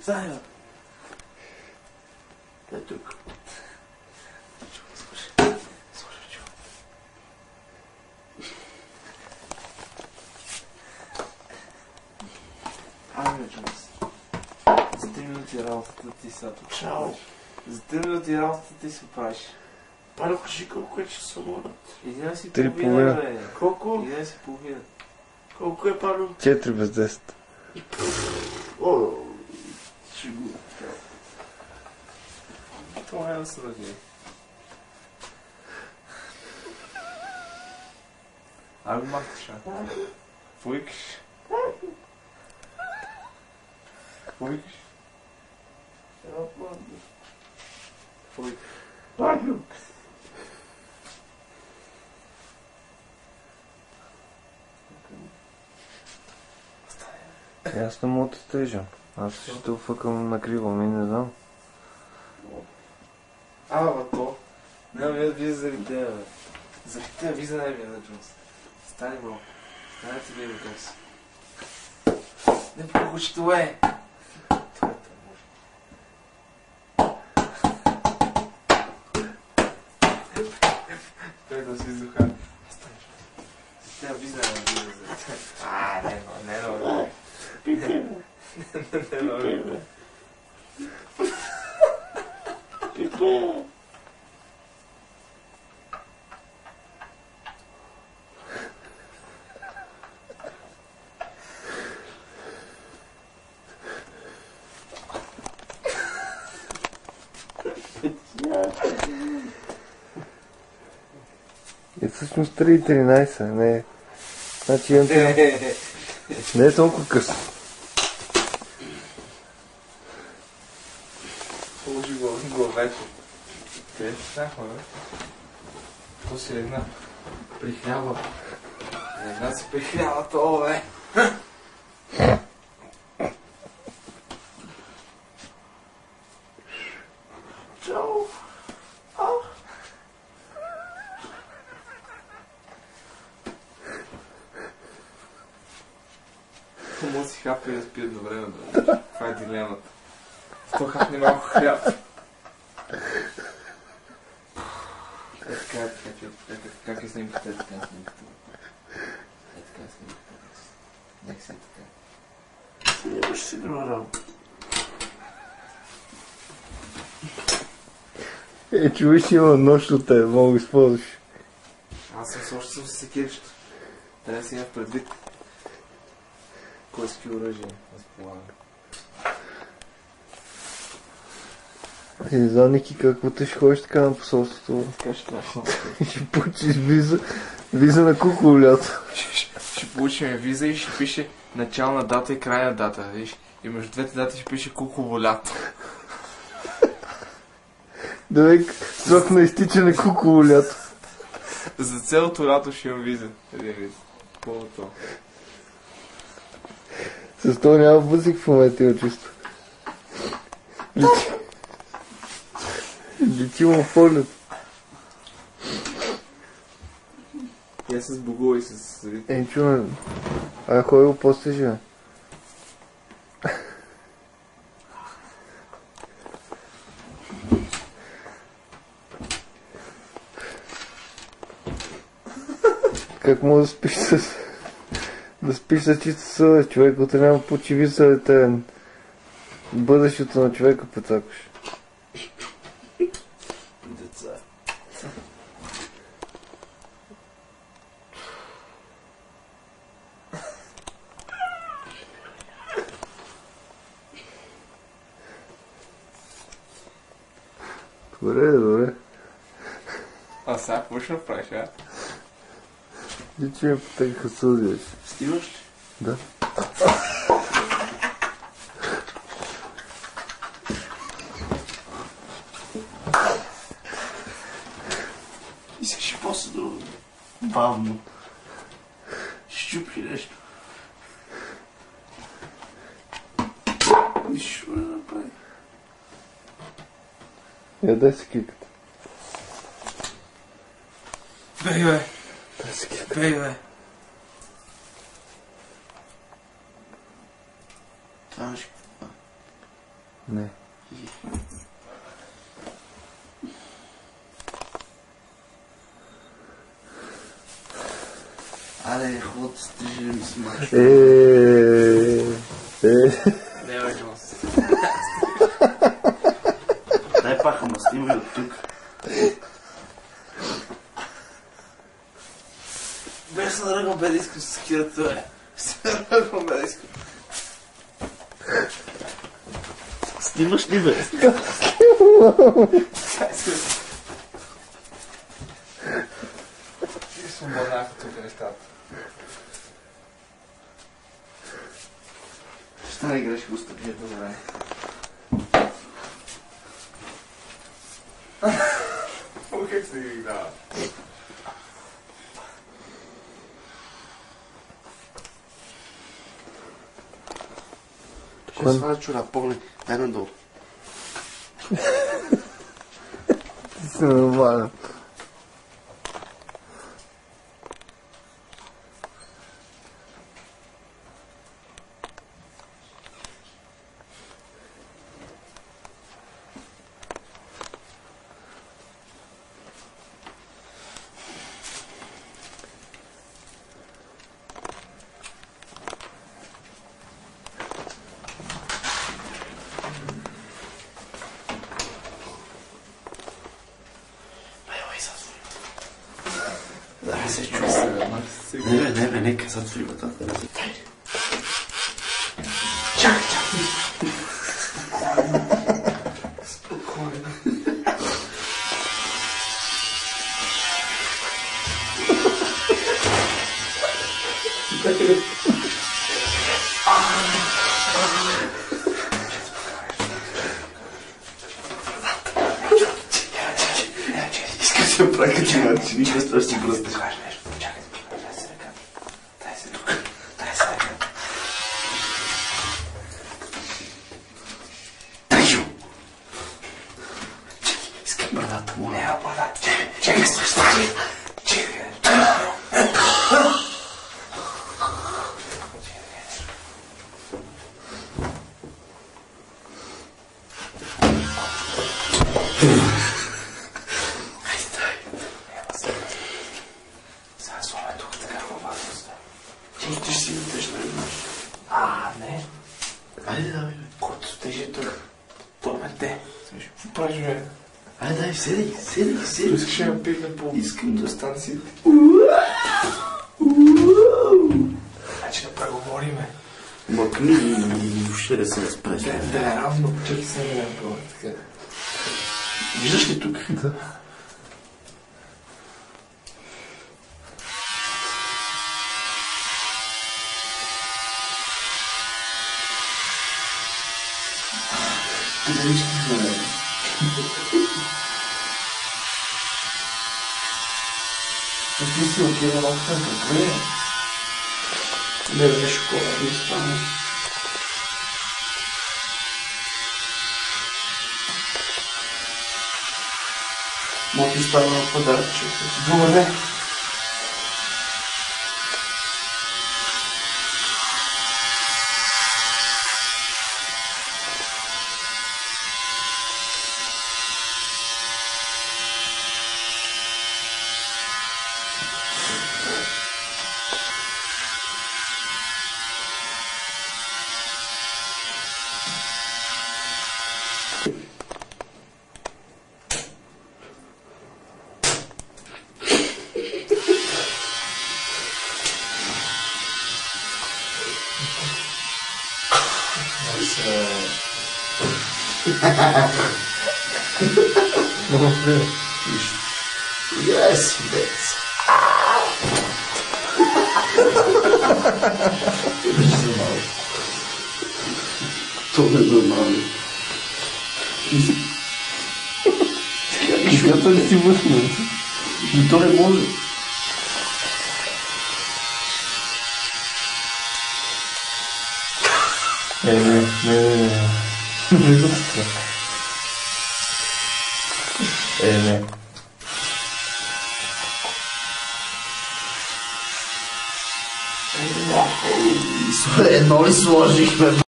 Стани, бе. Дай тук. Слушай, чу. Ами, Джонс. За 3 минути работата ти сега тук. Чао. За 3 минути работата ти се правиш. Пане, кажи колко е часа, моля. 11:30, бе. Колко? 11:30. Колко е, Пано? 4 без 10. О, шегу. Това е да се даде. Ай го махташ, а? Какво викаш? Какво викаш? Какво викаш? Пано. Аз не мога да стрижам. Аз ще те фъкам на криво, ми не знам. То. Не, ми виза заради тебе, бе. Заради тебе виза не ми е на Джонс. Стани, бро. Стани ти бе, как си. Не похочи това е. Той да си издуха. Тя виза не ми е за тебе. Не. Пипе. Не. Пипе. И всъщност 3:13, не. Значи имам не е толкова късно. Положи главето. Къде си станахме, бе? То си легна. Прихлява. Легна си прихлява това, бе. Чао. Може да си хапа и да спи едновременно. Това е дилемата. То хапне малко хляб. Как е снимката? Така е снимката. Така е снимката. Нека си така. Нямаш си друга работа. Човеш има нощ от тебе, мога да използваш. Аз съм още с секирчето. Трябва да си имам предвид. Койски оръжие разполагам. Не знам, Ники, какво те ще ходиш така на посолството? Така ще трябва. Ще получиш виза на куково лято. Ще получим виза и ще пише начална дата и крайна дата. Виж? И между двете дати ще пише куково лято. Давай срок на изтичане куково лято. За цялото лято ще имам виза. Един вид. Пълното. С това няма въздух в момента има чувство. Летимо в полет. Я с Богова и с... Чуме, ходи го после живе. Как мога да спиш с чиста съвест, човек, който няма почиви съветен. Бъдещето на човека пецакаш. Деца. Добре. А сега какво ще направиш, а? Дичи ме потекаха сълзи. Стиваш ли? Да. Искаш и после друго. Бавно. Щупи нещо. Нищо не направи. Дай си киката. Бей, бе! Дай си киката. Бей, бе! Това ще... Не. Аре, ход, стижи ми смачно. Не, бе, Джонс. Дай паха, ма снимай от тук. Бях се наръгал, бе, да искам да се скира това. Се наръгал, бе, да искам. Снимаш ли, бе? И свободнаха тук нещата. Ще не играш го стъпи, добре. Как се ги дава? Ще сваля чура, поглед. Дай надолу. Ти си нормален. Да, се чувства. Не, бе, нека затвори вратата. Чакай. Спокойно. Искам да се прекачи начин, нищо с това ще си бръсте. Чакай, дай се ръка. Дай се тук. Дай се ръка. Тайо! Искам брадата му. Не, бада. Чакай, стани. Чакай. Сега слава тук така хубаво. Ти ще си видиш, нали? Не. Айде, давай, бе. Който стежи тук. Помете. Какво правиш, бе? Айде, дай, седи. Искаш да ме пипне по Искам да... станциите. Значи да преговориме. Мъкни и въобще да се разпреш. Да е равно. Чакай се да ме пробва. Така. Виждаш ли тук? Да. Ти да виждаш какво е. Ти си отива на опитен, какво е? Не бе, шокола, не стане. Мога ти става на подаръче. Добре. Yes, yes. Виж за малко. Това е нормално. Когато ли си въснал? И то не може. Не. Не го така. Не. Едно ли сложихме?